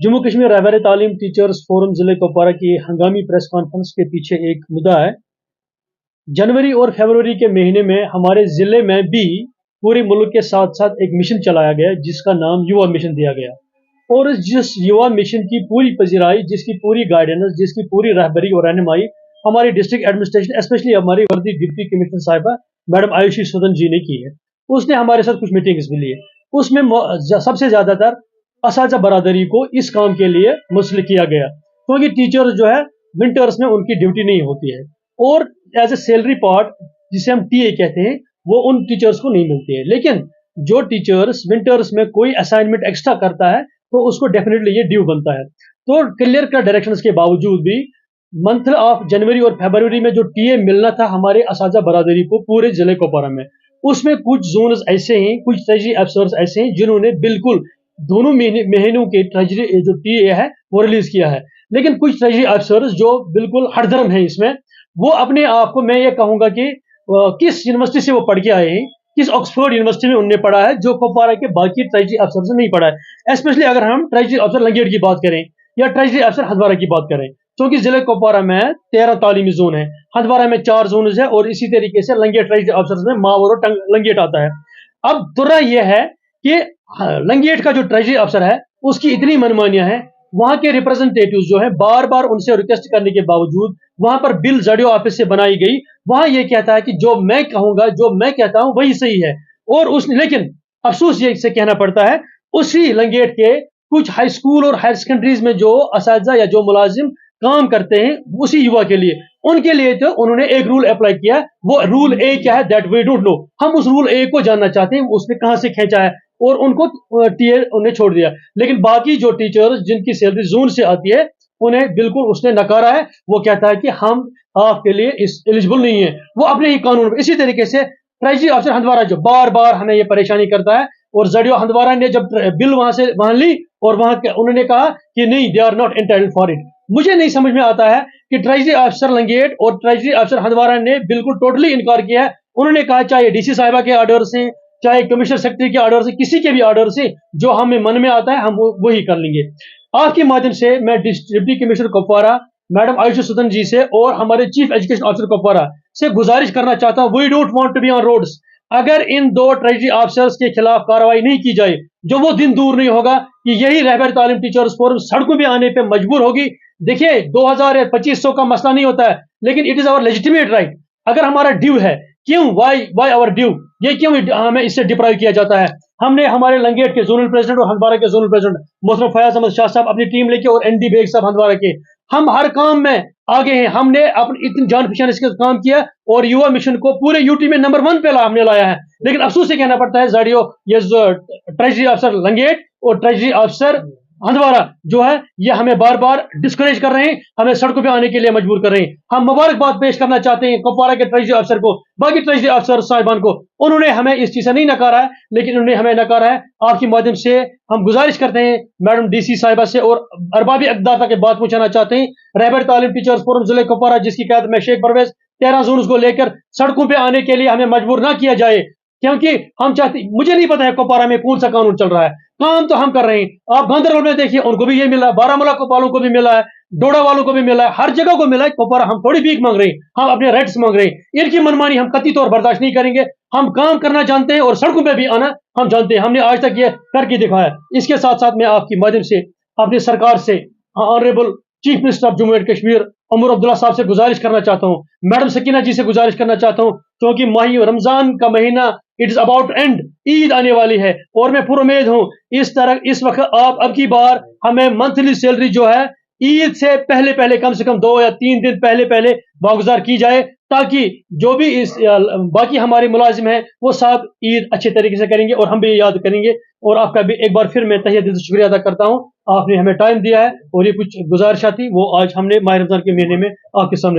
जम्मू कश्मीर रहबर तालीम teachers forum जिले कुपवारा की हंगामी प्रेस कॉन्फ्रेंस के पीछे एक मुद्दा है। जनवरी और फरवरी के महीने में हमारे जिले में भी पूरे मुल्क के साथ साथ एक मिशन चलाया गया जिसका नाम युवा मिशन दिया गया, और जिस युवा मिशन की पूरी पजीराई, जिसकी पूरी गाइडेंस, जिसकी पूरी रहबरी और रहनुमाई हमारी डिस्ट्रिक्ट एडमिनिस्ट्रेशन, स्पेशली हमारी वर्दी डिप्टी कमिश्नर साहिबा मैडम आयुषी सुदन जी ने की है। उसने हमारे साथ कुछ मीटिंग्स भी ली है। उसमें सबसे ज्यादातर असाजा बरादरी को इस काम के लिए मुस्लिक किया गया, क्योंकि टीचर्स जो है विंटर्स में उनकी ड्यूटी नहीं होती है, और एज ए सैलरी पार्ट जिसे हम टीए कहते हैं वो उन टीचर्स को नहीं मिलती है। लेकिन जो टीचर्स विंटर्स में कोई असाइनमेंट एक्स्ट्रा करता है तो उसको डेफिनेटली ये ड्यू बनता है। तो क्लियर कट डायरेक्शंस के बावजूद भी मंथ ऑफ जनवरी और फरवरी में जो टीए मिलना था हमारे असाजा बरादरी को पूरे जिले कुपवारा में, उसमें कुछ जोन्स ऐसे हैं, कुछ ट्रेजरी अफसर्स ऐसे हैं जिन्होंने बिल्कुल दोनों महीनों के ट्रेजरी जो टीए है वो रिलीज किया है। लेकिन कुछ ट्रेजरी अफसर्स जो बिल्कुल हरदर्म है इसमें, वो अपने आप को, मैं ये कहूंगा कि किस यूनिवर्सिटी से वो पढ़ के आए हैं, किस ऑक्सफोर्ड यूनिवर्सिटी में उनने पढ़ा है, जो कुपवारा के बाकी ट्रेजरी अफसर से नहीं पढ़ा है। स्पेशली अगर हम ट्रेजरी अफसर लंगेट की बात करें या ट्रेजरी अफसर हंदवारा की बात करें, क्योंकि जिले कुपवारा में 13 तालीमी जोन है, हंदवारा में 4 जोन है, और इसी तरीके से लंगेट ट्रेजरी अफसर में मावर और लंगेट आता है। अब दुर्रा यह है कि लंगेट का जो ट्रेजरी अफसर है उसकी इतनी मनमानियां हैं, वहां के रिप्रेजेंटेटिव्स जो है बार बार उनसे रिक्वेस्ट करने के बावजूद वहां पर बिल जडियो ऑफिस से बनाई गई, वहां यह कहता है कि जो मैं कहूंगा, जो मैं कहता हूं वही सही है। और लेकिन अफसोस ये से कहना पड़ता है, उसी लंगेट के कुछ हाई स्कूल और हायर सेकेंडरीज में जो असातिज़ा या जो मुलाजिम काम करते हैं उसी युवा के लिए, उनके लिए तो उन्होंने एक रूल अप्लाई किया। वो रूल ए क्या है, दैट वी डोंट नो। हम उस रूल ए को जानना चाहते हैं, उसने कहां से खींचा है, और उनको टीए उन्हें छोड़ दिया। लेकिन बाकी जो टीचर्स जिनकी सैलरी जोन से आती है उन्हें बिल्कुल उसने नकारा है। वो कहता है कि हम आपके लिए इस एलिजिबल नहीं है, वो अपने ही कानून। इसी तरीके से ट्रेजरी अफसर हंदवारा जो बार बार हमें ये परेशानी करता है, और जडियो हंदवारा ने जब बिल वहां ली और वहां उन्होंने कहा कि नहीं, they are not entitled for it. मुझे नहीं समझ में आता है कि ट्रेजरी अफसर लंगेट और ट्रेजरी अफसर हंदवारा ने बिल्कुल टोटली इनकार किया है। उन्होंने कहा चाहे डीसी साहिबा के ऑर्डर से, चाहे कमिश्नर सेक्रेटरी के ऑर्डर से, किसी के भी ऑर्डर से जो हमें मन में आता है हम वही कर लेंगे। आपके माध्यम से मैं deputy commissioner Kupwara madam Ayushi Sudan ji से और हमारे चीफ एजुकेशन ऑफिसर कुपवारा से गुजारिश करना चाहता हूं, we don't want to be on roads. अगर इन 2 ट्रेजरी ऑफिसर्स के खिलाफ कार्रवाई नहीं की जाए, जो वो दिन दूर नहीं होगा कि यही रहबर तालीम टीचर्स फोरम सड़कों पे आने पे मजबूर होगी। देखिए 2000 या 2500 का मसला नहीं होता है, लेकिन it is our legitimate right. अगर हमारा ड्यू है, क्यों वाई आवर ड्यू, ये क्यों हमें इससे डिप्राइव किया जाता है। हमने हमारे लंगेट के जोनल प्रेसिडेंट और हंदवारा के जोनल प्रेसिडेंट मोहतरम फयाज अहमद शाह साहब अपनी टीम लेके, और एनडी बेग साहब हंदवारा के, हम हर काम में आगे हैं। हमने अपनी इतनी जान पहचान इसके काम किया और युवा मिशन को पूरे यूटी में नंबर 1 पे हमने लाया है। लेकिन अफसोस से कहना पड़ता है जडियो ये ट्रेजरी अफसर लंगेट और ट्रेजरी अफसर हंदवारा जो है ये हमें बार बार डिस्करेज कर रहे हैं, हमें सड़कों पे आने के लिए मजबूर कर रहे हैं। हम मुबारकबाद पेश करना चाहते हैं कुपवारा के ट्रेजरी अफसर को, बाकी ट्रेजरी अफसर साहिबान को। उन्होंने हमें इस चीज से नहीं नकारा है, लेकिन उन्होंने हमें नकारा है। आपके माध्यम से हम गुजारिश करते हैं मैडम डीसी साहिबा से, और अरबाबी अकदार तक बात पहुंचाना चाहते हैं। रहबर तालीम टीचर्स फोरम जिले कुपवारा जिसकी क़यादत में शेख परवेज 13 जोन को लेकर सड़कों पे आने के लिए हमें मजबूर ना किया जाए, क्योंकि हम चाहते, मुझे नहीं पता है कुपवारा में कौन सा कानून चल रहा है, काम तो हम कर रहे हैं। आप गांधरबल में देखिए, उनको भी ये मिला है, बारामूला वालों को भी मिला है, डोडा वालों को भी मिला है, हर जगह को मिला है। कुपवारा हम थोड़ी भीख मांग रहे हैं, हम अपने राइट्स मांग रहे हैं। इनकी मनमानी हम कतई तौर बर्दाश्त नहीं करेंगे। हम काम करना जानते हैं और सड़कों पे भी आना हम जानते हैं, हमने आज तक ये करके दिखाया। इसके साथ साथ मैं आपकी माध्यम से अपनी सरकार से, honourable chief minister of Jammu and Kashmir Omar Abdullah sahab से गुजारिश करना चाहता हूं, मैडम सकीना जी से गुजारिश करना चाहता हूं, क्योंकि माही रमजान का महीना it is about and, Eid आने वाली है, और मैं पूरा उम्मीद हूं इस वक्त आप अब की बार हमें मंथली सैलरी जो है ईद से पहले पहले, कम से कम 2 या 3 दिन पहले पहले वागुजार की जाए, ताकि जो भी इस बाकी हमारे मुलाजिम हैं वो साथ ईद अच्छे तरीके से करेंगे और हम भी याद करेंगे। और आपका भी एक बार फिर मैं तहे दिल से शुक्रिया अदा करता हूं, आपने हमें टाइम दिया है, और ये कुछ गुजारिश थी वो आज हमने माह रमजान के महीने में आपके सामने रखी।